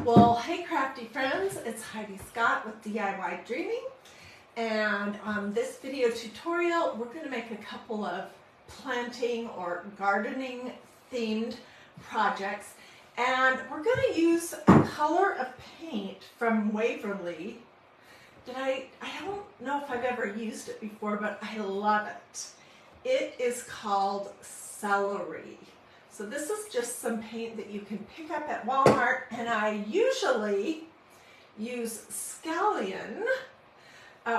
Well, hey crafty friends, it's Hiedi Scott with DiyDreaming, and on this video tutorial we're going to make a couple of planting or gardening themed projects, and we're going to use a color of paint from Waverly that I don't know if I've ever used it before, but I love it. It is called Celery. So this is just some paint that you can pick up at Walmart, and I usually use Scallion,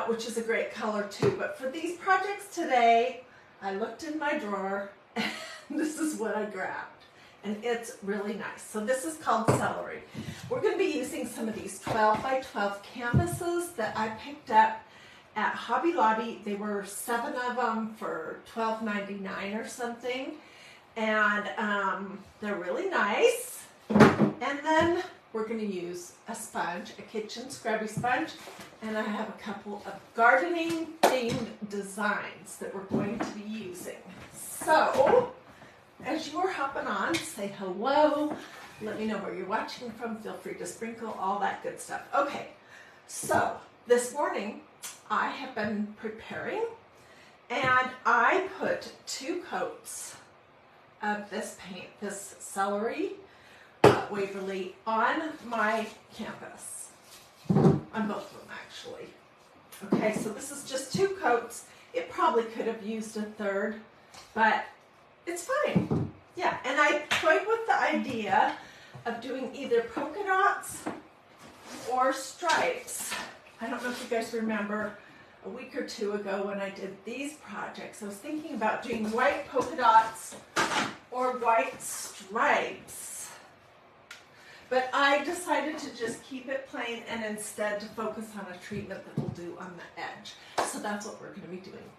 which is a great color too. But for these projects today, I looked in my drawer and this is what I grabbed. And it's really nice. So this is called Celery. We're going to be using some of these 12 by 12 canvases that I picked up at Hobby Lobby. They were 7 of them for $12.99 or something. And they're really nice. And then we're going to use a sponge, a kitchen Scrubby sponge, and I have a couple of gardening themed designs that we're going to be using. So as you are hopping on, say hello, let me know where you're watching from, feel free to sprinkle, all that good stuff. Okay, so this morning I have been preparing, and I put 2 coats of this paint, this Celery Waverly, on my canvas, on both of them actually. Okay, so this is just 2 coats. It probably could have used a third, but it's fine. Yeah, and I toyed with the idea of doing either polka dots or stripes. I don't know if you guys remember a week or 2 ago when I did these projects, I was thinking about doing white polka dots or white stripes, but I decided to just keep it plain and instead to focus on a treatment that we'll do on the edge. So that's what we're going to be doing.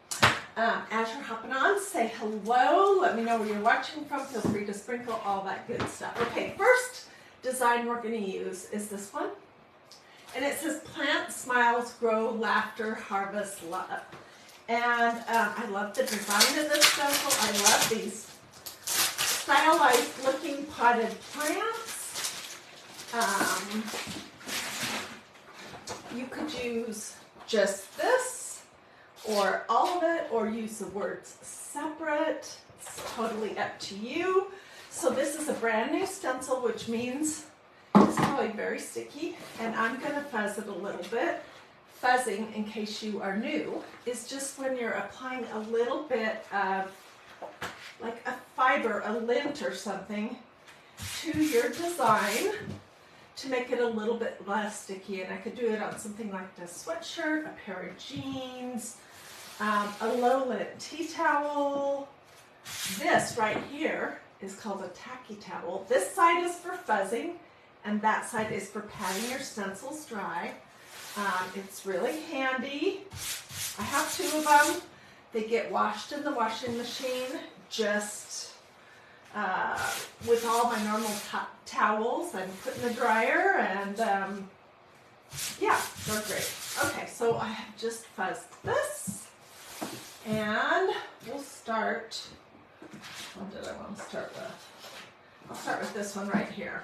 As you're hopping on, say hello, let me know where you're watching from, feel free to sprinkle, all that good stuff. Okay, first design we're going to use is this one. And it says plant, smiles, grow, laughter, harvest, love. And I love the design of this stencil. I love these stylized looking potted plants. You could use just this or all of it, or use the words separate. It's totally up to you. So this is a brand new stencil, which means it's probably very sticky, and I'm going to fuzz it a little bit. Fuzzing, in case you are new, is just when you're applying a little bit of like a fiber, a lint or something to your design to make it a little bit less sticky. And I could do it on something like this sweatshirt, a pair of jeans, a low lint tea towel. This right here is called a tacky towel. This side is for fuzzing, and that side is for patting your stencils dry. It's really handy. I have 2 of them. They get washed in the washing machine just with all my normal towels and put in the dryer, and yeah, they're great. Okay, so I have just fuzzed this, and we'll start. What did I want to start with? I'll start with this one right here.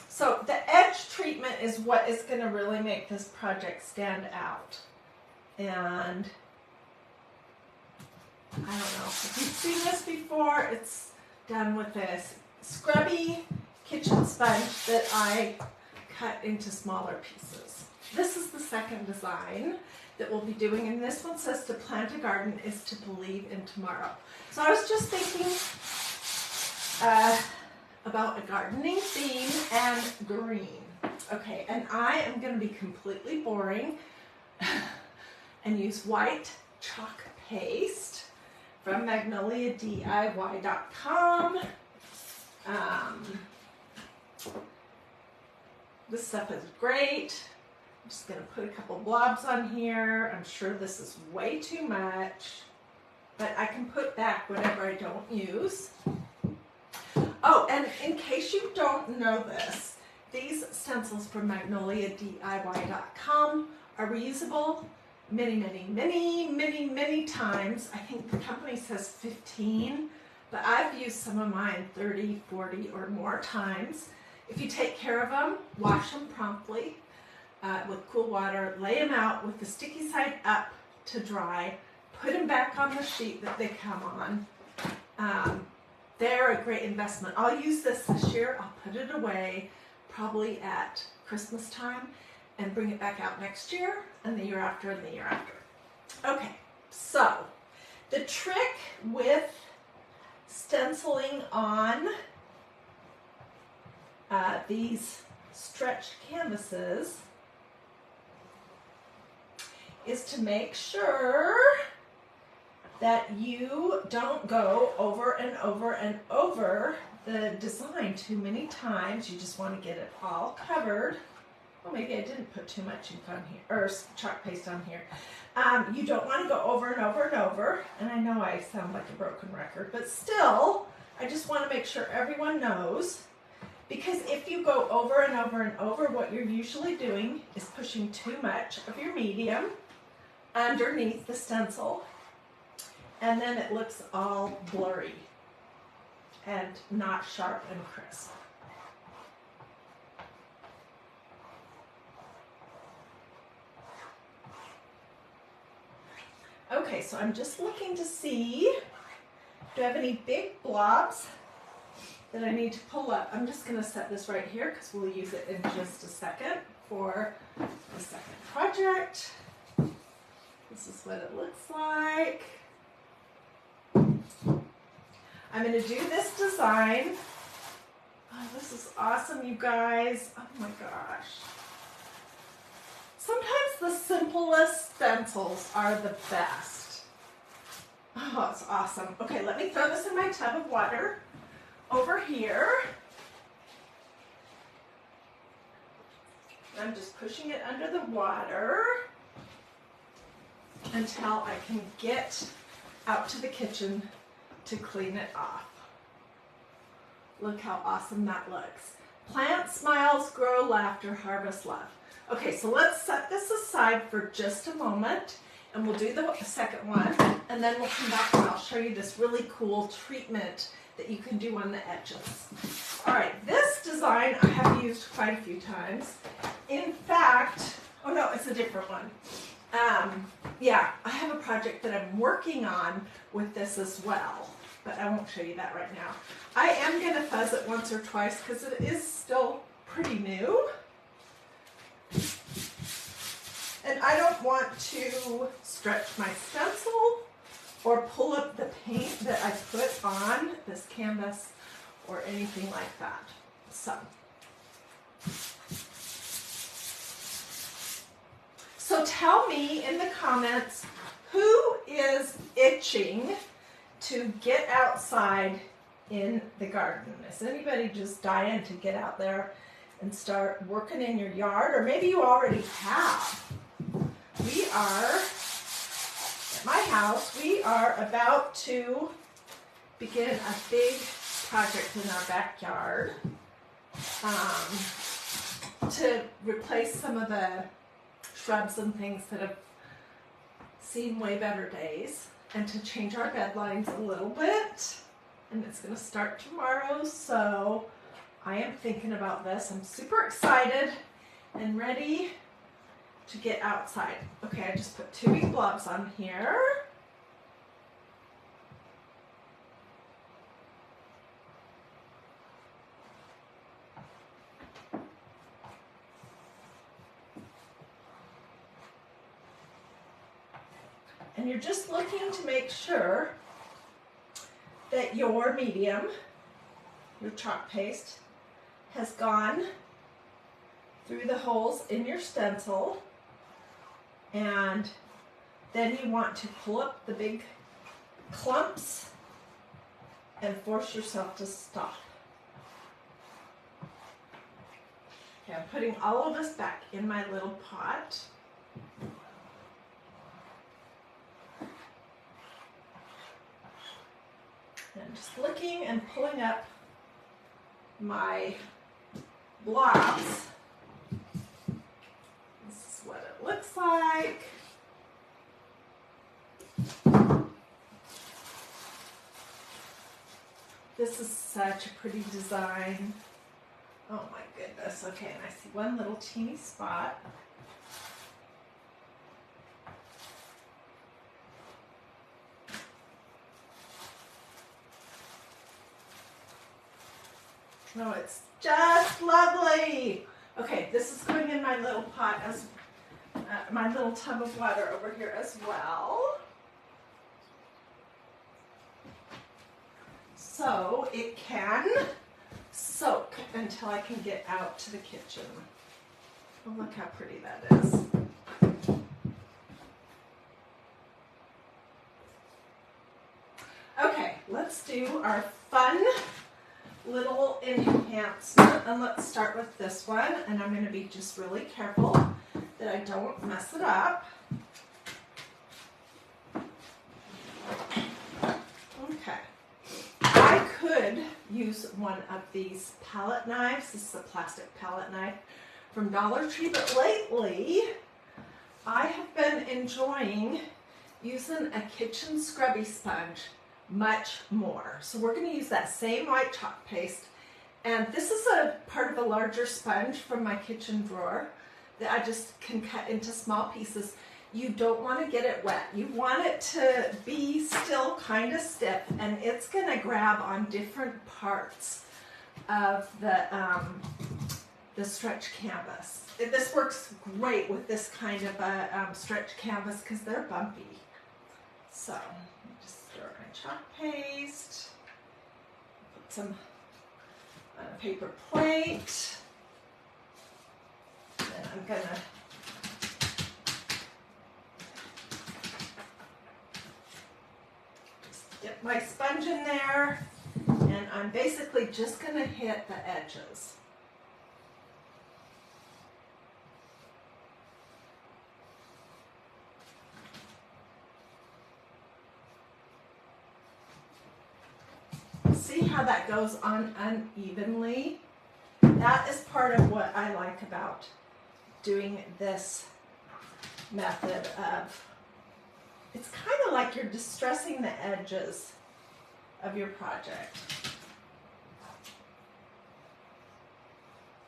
So the edge treatment is what is going to really make this project stand out. And I don't know if you've seen this before. It's done with this Scrubby kitchen sponge that I cut into smaller pieces. This is the second design that we'll be doing, and this one says to plant a garden is to believe in tomorrow. So I was just thinking about a gardening theme and green. Okay, and I am going to be completely boring and use white chalk paste from MagnoliaDIY.com. This stuff is great. I'm just going to put a couple blobs on here. I'm sure this is way too much, but I can put back whatever I don't use. Oh, and in case you don't know this, these stencils from MagnoliaDIY.com are reusable many times. I think the company says 15 but I've used some of mine 30, 40 or more times. If you take care of them, wash them promptly with cool water, lay them out with the sticky side up to dry, put them back on the sheet that they come on. They're a great investment. I'll use this year. I'll put it away probably at Christmas time and bring it back out next year and the year after and the year after. Okay, so the trick with stenciling on these stretched canvases is to make sure that you don't go over and over and over the design too many times. You just want to get it all covered. Oh, maybe I didn't put too much ink on here, or chalk paste on here. You don't want to go over and over and over, and I know I sound like a broken record, but still, I just want to make sure everyone knows, because if you go over and over and over, what you're usually doing is pushing too much of your medium underneath the stencil, and then it looks all blurry and not sharp and crisp. Okay, so I'm just looking to see, do I have any big blobs that I need to pull up? I'm just going to set this right here because we'll use it in just a second for the second project. This is what it looks like. I'm going to do this design. Oh, this is awesome, you guys. Oh my gosh. Sometimes the simplest stencils are the best. Oh, it's awesome. Okay, let me throw this in my tub of water over here. I'm just pushing it under the water until I can get out to the kitchen to clean it off. Look how awesome that looks. Plant smiles, grow laughter, harvest love. Okay, so let's set this aside for just a moment, and we'll do the second one, and then we'll come back and I'll show you this really cool treatment that you can do on the edges. All right, this design I have used quite a few times. In fact, oh no, it's a different one. Yeah, I have a project that I'm working on with this as well, but I won't show you that right now. I am going to fuzz it once or twice because it is still pretty new. And I don't want to stretch my stencil or pull up the paint that I put on this canvas or anything like that. So tell me in the comments, who is itching to get outside in the garden? Is anybody just dying to get out there and start working in your yard? Or maybe you already have. We are, at my house, we are about to begin a big project in our backyard to replace some of the shrubs and things that have seen way better days, and to change our bed lines a little bit. And it's going to start tomorrow, so I am thinking about this. I'm super excited and ready to get outside. Okay, I just put 2 big blobs on here. And you're just looking to make sure that your medium, your chalk paste, has gone through the holes in your stencil, and then you want to pull up the big clumps and force yourself to stop. Okay, I'm putting all of this back in my little pot. And just looking and pulling up my blobs. This is what it looks like. This is such a pretty design. Oh my goodness. Okay, and I see one little teeny spot. Oh, it's just lovely. Okay, this is going in my little pot as my little tub of water over here as well. So it can soak until I can get out to the kitchen. Oh, look how pretty that is. Okay, let's do our fun little enhancement, and let's start with this one, and I'm going to be just really careful that I don't mess it up. Okay, I could use one of these palette knives. This is a plastic palette knife from Dollar Tree, but lately I have been enjoying using a kitchen scrubby sponge much more. So we're going to use that same white chalk paste, and this is a part of a larger sponge from my kitchen drawer that I just can cut into small pieces. You don't want to get it wet. You want it to be still kind of stiff, and it's going to grab on different parts of the stretch canvas. This works great with this kind of a stretch canvas because they're bumpy. So just stir my chalk paste, put some on a paper plate, and I'm gonna just dip my sponge in there, and I'm basically just gonna hit the edges. See how that goes on unevenly? That is part of what I like about doing this method of, it's kind of like you're distressing the edges of your project.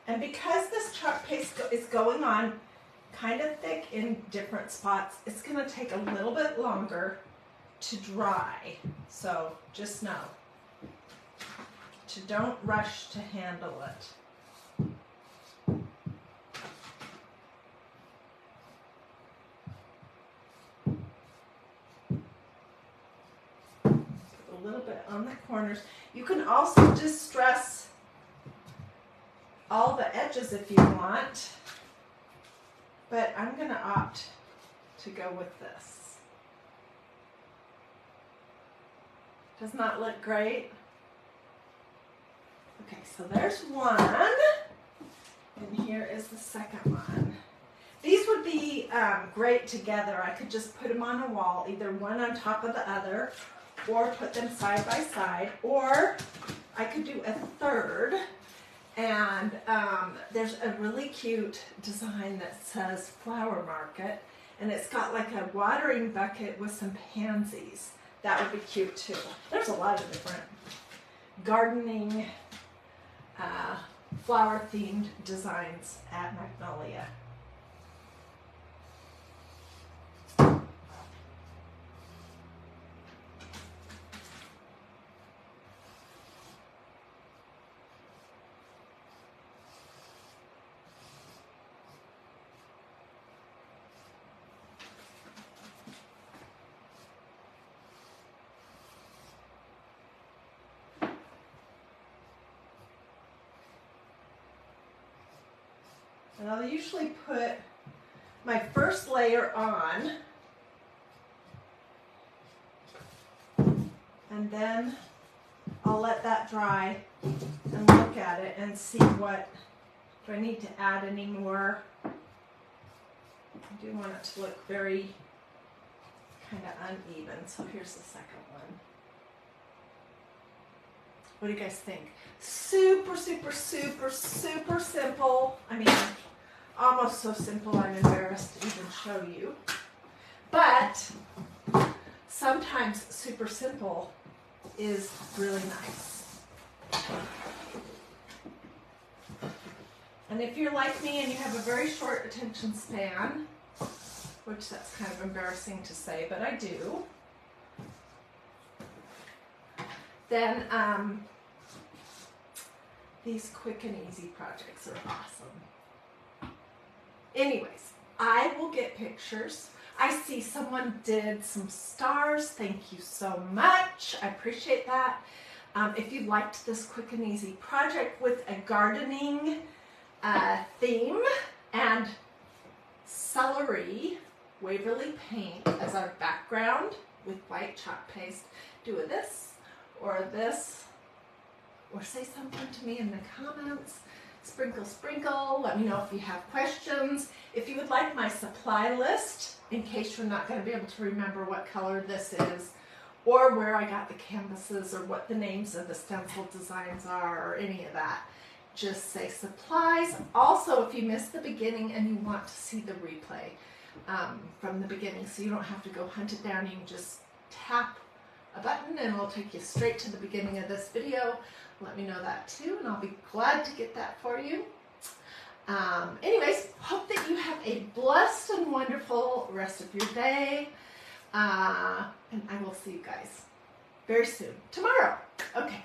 And because this chalk paste is going on kind of thick in different spots, it's going to take a little bit longer to dry. So just know to don't rush to handle it. Put a little bit on the corners. You can also distress all the edges if you want, but I'm going to opt to go with this. Does not look great? Okay, so there's one, and here is the second one. These would be great together. I could just put them on a wall, either one on top of the other, or put them side by side, or I could do a third, and there's a really cute design that says Flower Market, and it's got like a watering bucket with some pansies. That would be cute too. There's a lot of different gardening flower-themed designs at Magnolia. And I'll usually put my first layer on, and then I'll let that dry and look at it and see what, do I need to add any more? I do want it to look very kind of uneven, so here's the second one. What do you guys think? Super, super, super, super simple. I mean, almost so simple I'm embarrassed to even show you. But sometimes super simple is really nice. And if you're like me and you have a very short attention span, which that's kind of embarrassing to say, but I do, then these quick and easy projects are awesome. Anyways, I will get pictures. I see someone did some stars. Thank you so much. I appreciate that. If you liked this quick and easy project with a gardening theme and celery Waverly paint as our background with white chalk paste, do a this, or say something to me in the comments. Sprinkle, sprinkle. Let me know if you have questions. If you would like my supply list, in case you're not going to be able to remember what color this is, or where I got the canvases, or what the names of the stencil designs are, or any of that, just say supplies. Also, if you missed the beginning and you want to see the replay from the beginning, so you don't have to go hunt it down, you can just tap a button and it'll take you straight to the beginning of this video. Let me know that too, and I'll be glad to get that for you. Anyways, hope that you have a blessed and wonderful rest of your day. And I will see you guys very soon, tomorrow. Okay.